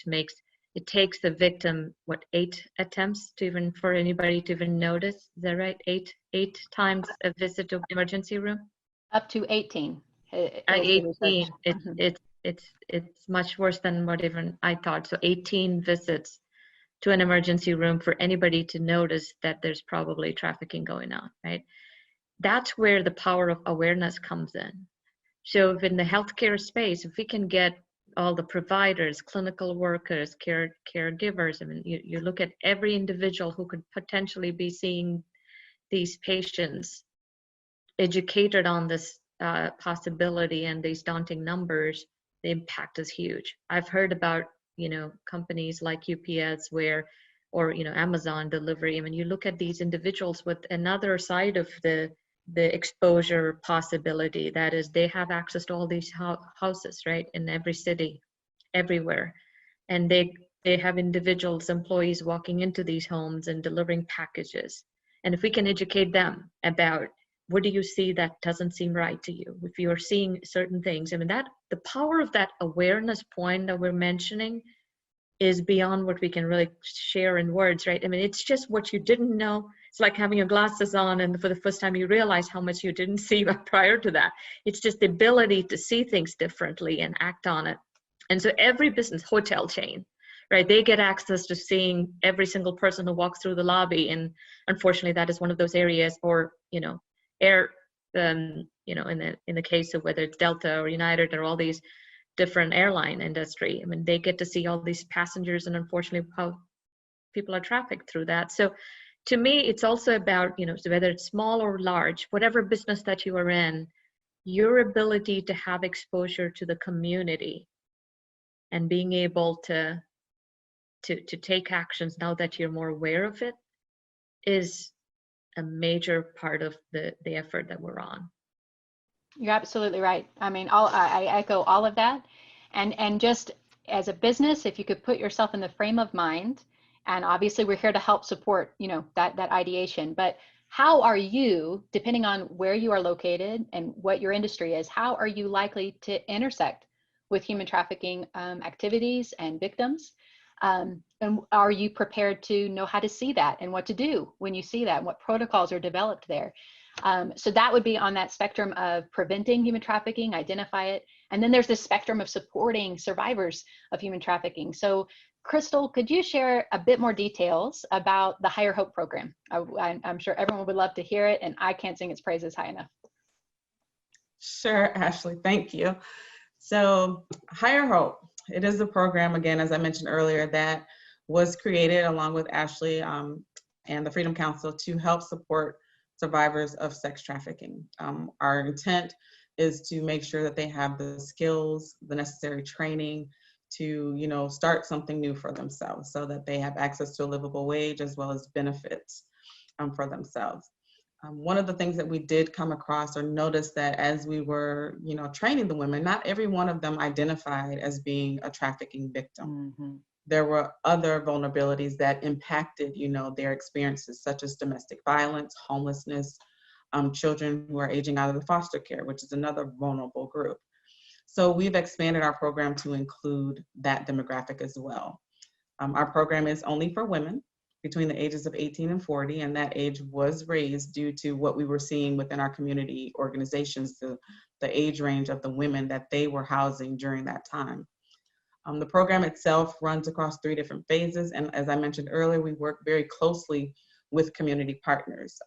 takes the victim, 8 attempts for anybody to even notice? Is that right? Eight times a visit to emergency room? Up to 18. 18. It's much worse than what even I thought. So 18 visits to an emergency room for anybody to notice that there's probably trafficking going on, right? That's where the power of awareness comes in. So if in the healthcare space, if we can get all the providers, clinical workers, caregivers, I mean, you look at every individual who could potentially be seeing these patients, educated on this possibility and these daunting numbers, the impact is huge. I've heard about, companies like UPS or Amazon delivery. I mean, you look at these individuals with another side of the exposure possibility, that is they have access to all these houses, right, in every city, everywhere, and they have individuals, employees walking into these homes and delivering packages. And if we can educate them about what do you see that doesn't seem right to you, if you're seeing certain things, I mean, that the power of that awareness point that we're mentioning is beyond what we can really share in words, right? I mean, it's just what you didn't know. It's like having your glasses on and for the first time you realize how much you didn't see prior to that. It's just the ability to see things differently and act on it. And so every business, hotel chain, right, they get access to seeing every single person who walks through the lobby. And unfortunately, that is one of those areas, or, air, in the case of whether it's Delta or United or all these different airline industry, I mean, they get to see all these passengers, and unfortunately how people are trafficked through that. So to me, it's also about, so whether it's small or large, whatever business that you are in, your ability to have exposure to the community and being able to take actions now that you're more aware of it is a major part of the effort that we're on. You're absolutely right. I mean, I echo all of that. And just as a business, if you could put yourself in the frame of mind, and obviously we're here to help support, that ideation, but how are you, depending on where you are located and what your industry is, how are you likely to intersect with human trafficking activities and victims? And are you prepared to know how to see that and what to do when you see that, and what protocols are developed there? So that would be on that spectrum of preventing human trafficking, identify it. And then there's this spectrum of supporting survivors of human trafficking. So Crystal, could you share a bit more details about the Higher Hope program? I'm sure everyone would love to hear it, and I can't sing its praises high enough. Sure, Ashley, thank you. So Higher Hope, it is a program, again, as I mentioned earlier, that was created along with Ashley and the Freedom Council to help support survivors of sex trafficking. Our intent is to make sure that they have the skills, the necessary training to, you know, start something new for themselves so that they have access to a livable wage as well as benefits for themselves. One of the things that we did come across or notice that as we were, you know, training the women, not every one of them identified as being a trafficking victim. Mhm. There were other vulnerabilities that impacted, you know, their experiences, such as domestic violence, homelessness, children who are aging out of the foster care, which is another vulnerable group. So we've expanded our program to include that demographic as well. Our program is only for women between the ages of 18 and 40, and that age was raised due to what we were seeing within our community organizations, the age range of the women that they were housing during that time. The program itself runs across 3 different phases, and as I mentioned earlier, we work very closely with community partners.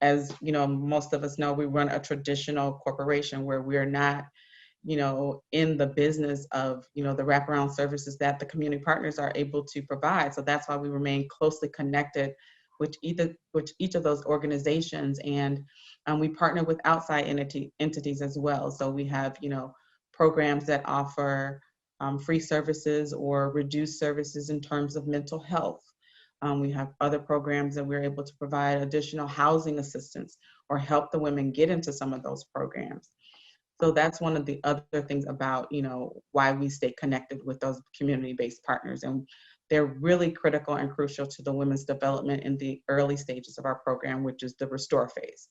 As you know, most of us know, we run a traditional corporation where we're not, you know, in the business of, you know, the wraparound services that the community partners are able to provide. So that's why we remain closely connected with each of those organizations, and we partner with outside entities as well. So we have, you know, programs that offer free services or reduced services in terms of mental health. We have other programs that we're able to provide additional housing assistance or help the women get into some of those programs. So that's one of the other things about, you know, why we stay connected with those community-based partners. And they're really critical and crucial to the women's development in the early stages of our program, which is the restore phase.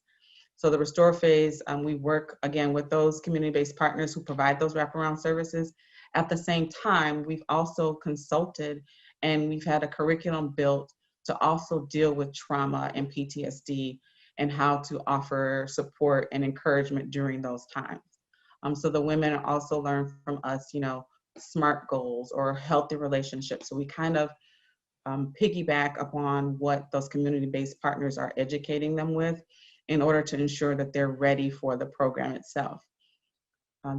So the restore phase, we work again with those community-based partners who provide those wraparound services. At the same time, we've also consulted and we've had a curriculum built to also deal with trauma and PTSD and how to offer support and encouragement during those times. So the women also learn from us, you know, SMART goals or healthy relationships. So we kind of piggyback upon what those community-based partners are educating them with in order to ensure that they're ready for the program itself.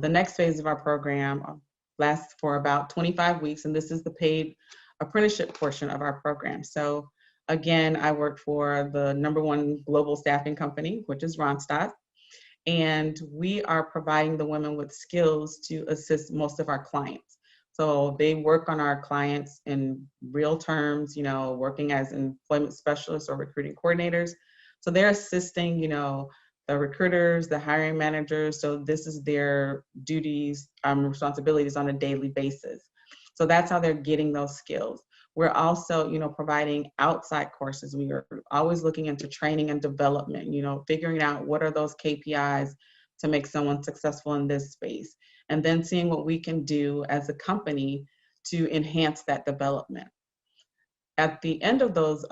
The next phase of our program lasts for about 25 weeks, and this is the paid apprenticeship portion of our program. So again, I work for the #1 global staffing company, which is Randstad. And we are providing the women with skills to assist most of our clients. So they work on our clients in real terms, you know, working as employment specialists or recruiting coordinators. So they're assisting, you know, the recruiters, the hiring managers. So this is their duties, responsibilities on a daily basis. So that's how they're getting those skills. We're also, you know, providing outside courses. We are always looking into training and development, you know, figuring out what are those KPIs to make someone successful in this space, and then seeing what we can do as a company to enhance that development. At the end of those,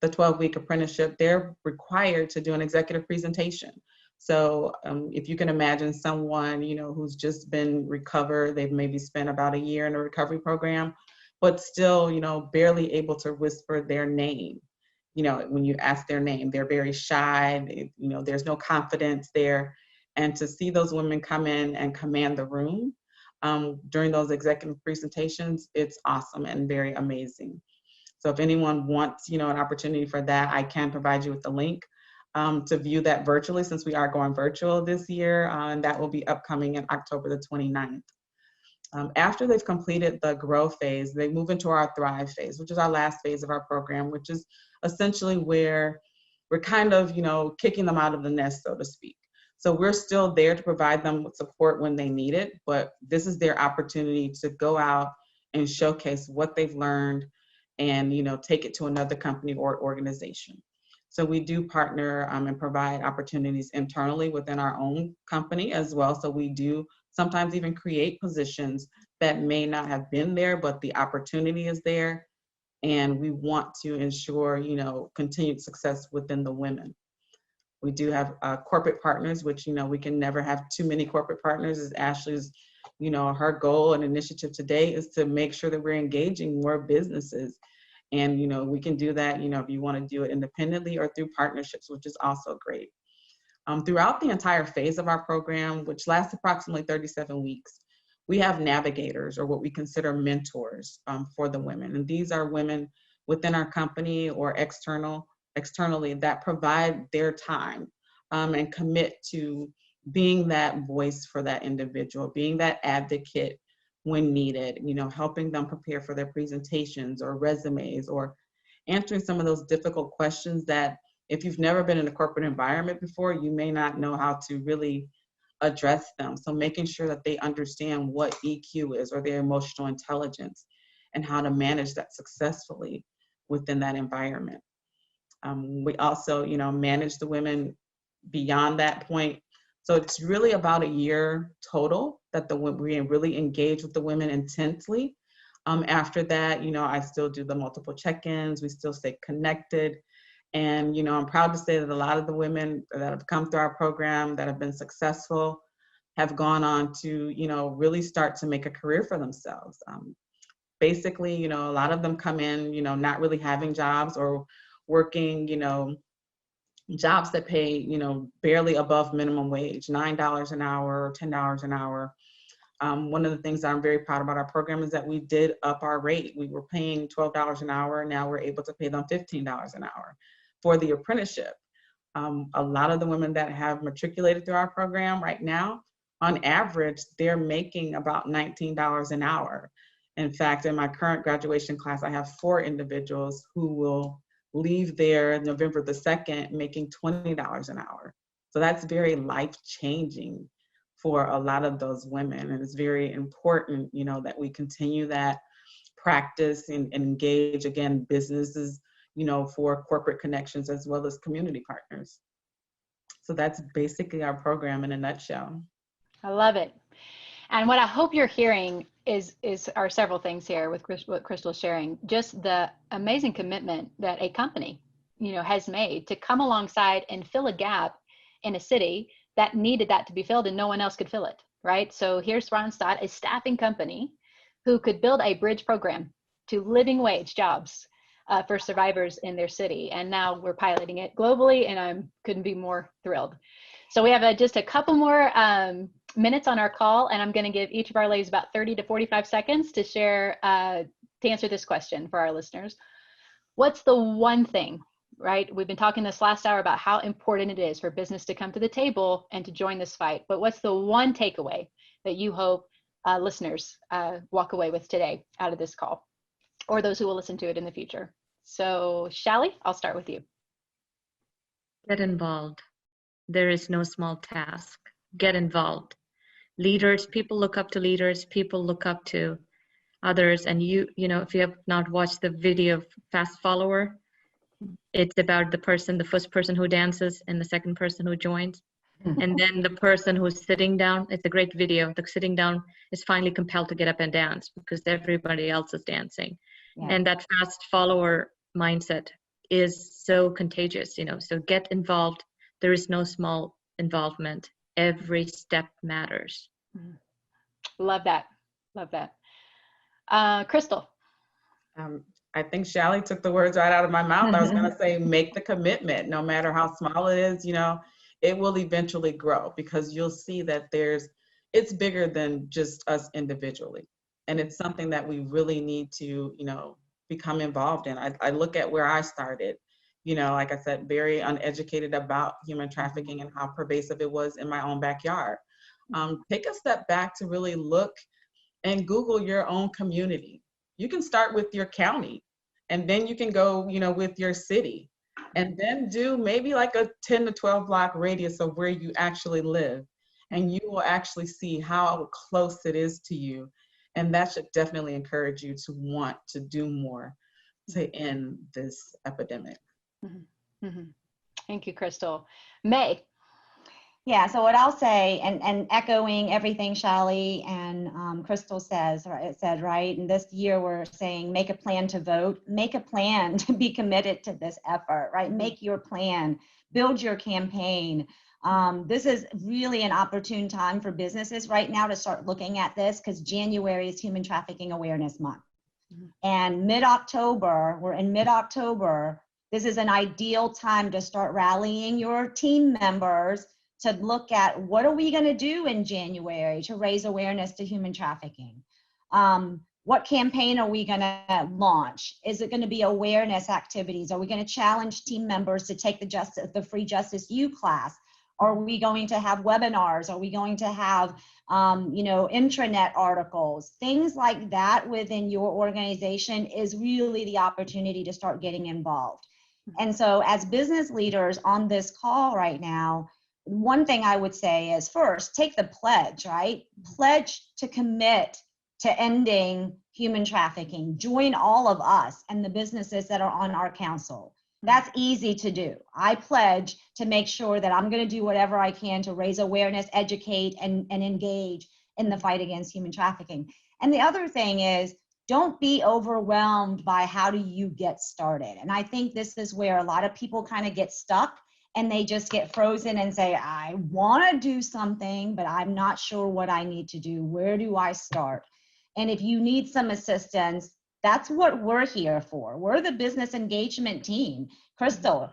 the 12-week apprenticeship, they're required to do an executive presentation. So if you can imagine someone, you know, who's just been recovered, they've maybe spent about a year in a recovery program, but still, you know, barely able to whisper their name. You know, when you ask their name, they're very shy, you know, there's no confidence there. And to see those women come in and command the room during those executive presentations, it's awesome and very amazing. So if anyone wants, you know, an opportunity for that, I can provide you with the link to view that virtually, since we are going virtual this year, and that will be upcoming in October the 29th. After they've completed the grow phase, they move into our thrive phase, which is our last phase of our program, which is essentially where we're kind of, you know, kicking them out of the nest, so to speak. So we're still there to provide them with support when they need it, but this is their opportunity to go out and showcase what they've learned and, you know, take it to another company or organization. So we do partner and provide opportunities internally within our own company as well. So we do sometimes even create positions that may not have been there, but the opportunity is there. And we want to ensure, you know, continued success within the women. We do have corporate partners, which, you know, we can never have too many corporate partners. As Ashley's, you know, her goal and initiative today is to make sure that we're engaging more businesses. And, you know, we can do that, you know, if you want to do it independently or through partnerships, which is also great. Throughout the entire phase of our program, which lasts approximately 37 weeks, we have navigators, or what we consider mentors for the women. And these are women within our company or externally that provide their time and commit to being that voice for that individual, being that advocate when needed, helping them prepare for their presentations or resumes, or answering some of those difficult questions that if you've never been in a corporate environment before, you may not know how to really address them. So making sure that they understand what EQ is, or their emotional intelligence, and how to manage that successfully within that environment. We also, manage the women beyond that point. So it's really about a year total that we really engage with the women intensely. After that, I still do the multiple check-ins. We still stay connected. And, I'm proud to say that a lot of the women that have come through our program that have been successful have gone on to, really start to make a career for themselves. Basically, a lot of them come in, not really having jobs, or working, jobs that pay, barely above minimum wage, $9 an hour, or $10 an hour. One of the things that I'm very proud about our program is that we did up our rate. We were paying $12 an hour. Now we're able to pay them $15 an hour for the apprenticeship. A lot of the women that have matriculated through our program right now, on average, they're making about $19 an hour. In fact, in my current graduation class, I have 4 individuals who will leave there November the 2nd making $20 an hour. So that's very life-changing for a lot of those women. And it's very important, that we continue that practice and engage, again, businesses, for corporate connections as well as community partners. So that's basically our program in a nutshell. I love it. And what I hope you're hearing are several things here with what Crystal's sharing. Just the amazing commitment that a company, has made to come alongside and fill a gap in a city that needed that to be filled and no one else could fill it, right? So here's Randstad, a staffing company who could build a bridge program to living wage jobs for survivors in their city. And now we're piloting it globally, and I couldn't be more thrilled. So we have just a couple more minutes on our call, and I'm going to give each of our ladies about 30 to 45 seconds to share, to answer this question for our listeners. What's the one thing, right? We've been talking this last hour about how important it is for business to come to the table and to join this fight. But what's the one takeaway that you hope listeners walk away with today out of this call, or those who will listen to it in the future? So Shally, I'll start with you. Get involved. There is no small task. Get involved. Leaders, people look up to leaders, people look up to others. And if you have not watched the video of Fast Follower, it's about the first person who dances and the second person who joins. And then the person who's sitting down, it's a great video. The sitting down is finally compelled to get up and dance because everybody else is dancing. Yeah. And that fast follower mindset is so contagious, so get involved. There is no small involvement. Every step matters. Love that. Love that. Crystal. I think Shally took the words right out of my mouth. I was going to say, make the commitment, no matter how small it is, it will eventually grow, because you'll see that it's bigger than just us individually. And it's something that we really need to, become involved in. I look at where I started, like I said, very uneducated about human trafficking and how pervasive it was in my own backyard. Take a step back to really look and Google your own community. You can start with your county, and then you can go, with your city, and then do maybe like a 10 to 12 block radius of where you actually live. And you will actually see how close it is to you. And that should definitely encourage you to want to do more to end this epidemic. Mm-hmm. Mm-hmm. Thank you, Crystal. May. Yeah, so what I'll say, and echoing everything Shally and Crystal said, right? And this year we're saying, make a plan to vote, make a plan to be committed to this effort, right? Make your plan, build your campaign. This is really an opportune time for businesses right now to start looking at this, because January is Human Trafficking Awareness Month. Mm-hmm. And we're in mid-October, this is an ideal time to start rallying your team members to look at what are we going to do in January to raise awareness to human trafficking. What campaign are we going to launch? Is it going to be awareness activities? Are we going to challenge team members to take the Free Justice U class? Are we going to have webinars? Are we going to have intranet articles, things like that within your organization is really the opportunity to start getting involved. And so as business leaders on this call right now, one thing I would say is first, take the pledge, right? Pledge to commit to ending human trafficking. Join all of us and the businesses that are on our council. That's easy to do. I pledge to make sure that I'm going to do whatever I can to raise awareness, educate, and engage in the fight against human trafficking. And the other thing is, don't be overwhelmed by how do you get started. And I think this is where a lot of people kind of get stuck and they just get frozen and say, I want to do something, but I'm not sure what I need to do. Where do I start? And if you need some assistance, that's what we're here for. We're the business engagement team. Crystal,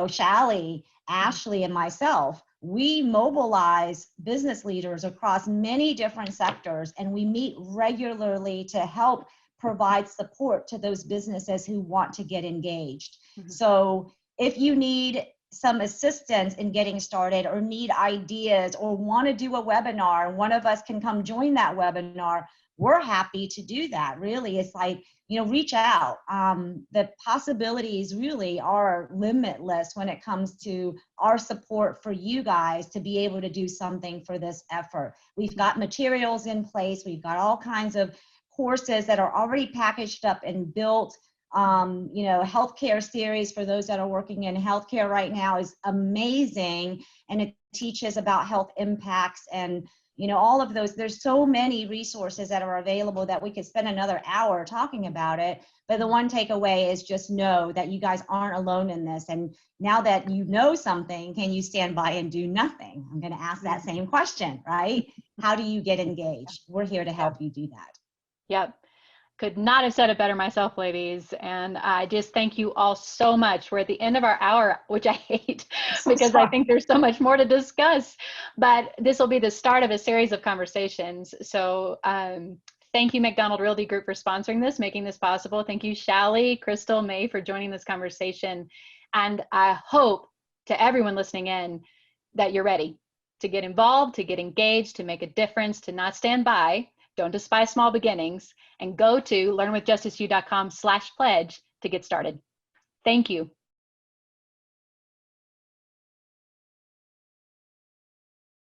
Shally, Ashley, and myself, we mobilize business leaders across many different sectors, and we meet regularly to help provide support to those businesses who want to get engaged. So if you need some assistance in getting started or need ideas or want to do a webinar, one of us can come join that webinar, we're happy to do that. Really, it's like, reach out. The possibilities really are limitless when it comes to our support for you guys to be able to do something for this effort. We've got materials in place. We've got all kinds of courses that are already packaged up and built. Healthcare series for those that are working in healthcare right now is amazing. And it teaches about health impacts and all of those. There's so many resources that are available that we could spend another hour talking about it. But the one takeaway is just know that you guys aren't alone in this. And now that you know something, can you stand by and do nothing? I'm going to ask that same question, right? How do you get engaged? We're here to help you do that. Yep. Could not have said it better myself, ladies. And I just thank you all so much. We're at the end of our hour, which I hate because I think there's so much more to discuss. But this will be the start of a series of conversations. So thank you, McDonald Realty Group, for sponsoring this, making this possible. Thank you, Shally, Crystal, May, for joining this conversation. And I hope to everyone listening in that you're ready to get involved, to get engaged, to make a difference, to not stand by. Don't despise small beginnings, and go to learnwithjusticeu.com/pledge to get started. Thank you.